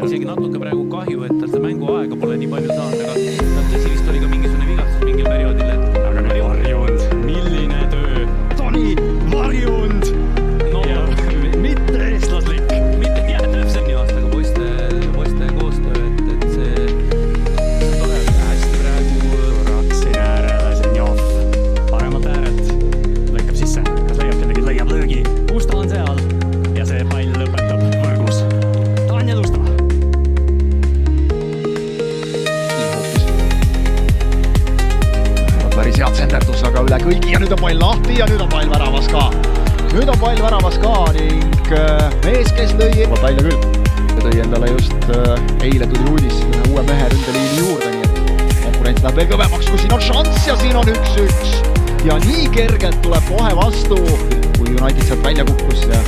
isegi natuke praegu kahju, et tal see mänguaega pole nii palju saanud, aga tõsi vist oli ka mingisugune vigastus mingil perioodil, et aga nüüd Varjund, milline töö, Toni Varjund no, ja mitte eestlaslik. Mitte täpselt nii aastaga poiste koostöö, et see tuleb hästi praegu. Siin äärele Zenjov, paremalt äärelt, lõikab sisse, kas leiab kellegi, leiab löögi, Usta on seal ja see pall lõpetab võrgus. Daniel Usta. Päris head senderdusega üle kõigi ja nüüd on pall lahti ja nüüd on pall väravas ka. Nüüd on pall väravas ka ning mees, kes lõi välja küll. Tõi endale just eile tuli uudis uue mehe ründeliini juurde, nii et konkurents läheb veel kõvemaks, kui siin on šanss ja siin on 1-1. Ja nii kergelt tuleb kohe vastu, kui United sealt välja kukkus ja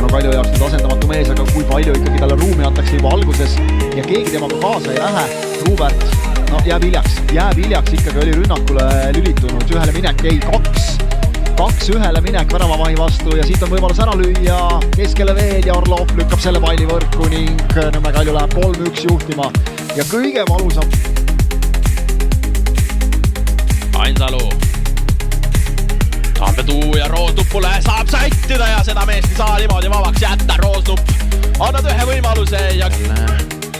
no Kalju jaoks nüüd asendamatu mees, aga kui palju ikkagi talle ruumi antakse juba alguses ja keegi temaga kaasa ei lähe. Ruubert no, jääb hiljaks, ikkagi oli rünnakule lülitunud, ühele minek, ei, kaks ühele minek väravavahi vastu ja siit on võimalus ära lüüa keskele veel ja Orlov lükkab selle palli võrku ning Nõmme Kalju läheb 3-1 juhtima ja kõige valusam. Ainsalu Tampetuu ja Roosnupule saab sättida ja seda meest ei saa niimoodi vabaks jätta. Roosnup annad ühe võimaluse ja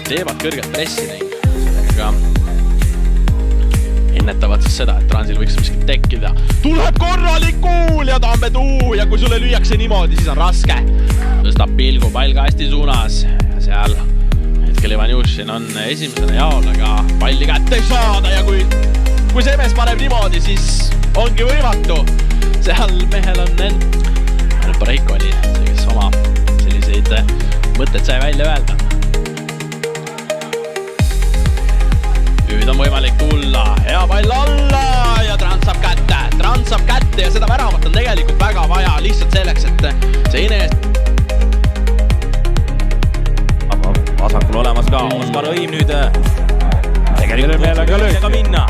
teevad kõrget pressi ning sellega ennetavad siis seda, et Transil võiks miskit tekkida. Tuleb korralik kuul ja Tampetuu ja kui sulle lüüakse niimoodi, siis on raske. Tõstab pilgu pall kasti suunas ja seal hetkel Ivanjušin on esimesena jaol, aga palli kätte ei saada ja kui see mees paneb niimoodi, siis ongi võimatu. Seal mehel on Pareiko oli see, kes oma selliseid mõtted sai välja öelda. Nüüd on võimalik tulla, hea pall alla ja Trans saab kätte ja seda väravat on tegelikult väga vaja lihtsalt selleks, et see enes vasakul olemas ka, Oskar Õim nüüd tegelikult meelega minna.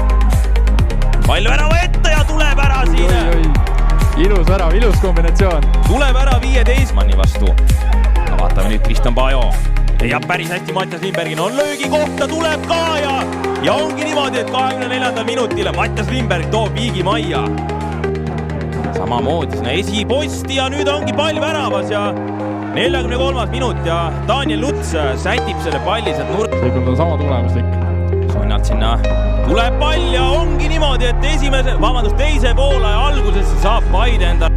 Palju värava ette ja tuleb ära siin. Ilus värav, ilus kombinatsioon. Tuleb ära 15 manni vastu. Vaatame nüüd Kristjan Pajo. Ja päris hästi Mattias Lindbergin on löögi kohta, tuleb ka ja ongi niimoodi, et 24. minutile Mattias Lindberg toob viigi majja. Samamoodi sinna esiposti ja nüüd ongi pall väravas ja 43. minut ja Daniel Luts sätib selle palli sealt nurka. Seekord on sama tulemuslik. Sonnalt sinna tuleb pall ja ongi niimoodi, et teise poole alguses saab Paide enda.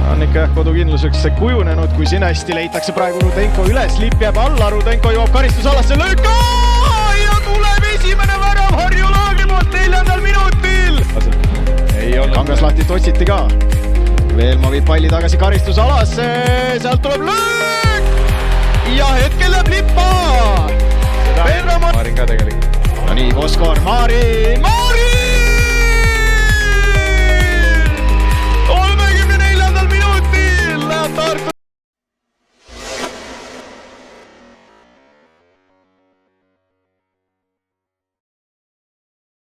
On ikka kodukindluseks see kujunenud, kui siin hästi leitakse praegu Rudenko üles, lipp jääb alla, Rudenko jõuab karistusalasse, löök ja tuleb esimene värav Harju Laagri poolt 4. minutil. Kangaslahtit otsiti ka. Veelma viib palli tagasi karistusalasse, sealt tuleb löök ja hetkel läheb lippa. Maarin ka tegelikult. No nii, Moskvar, Maarin!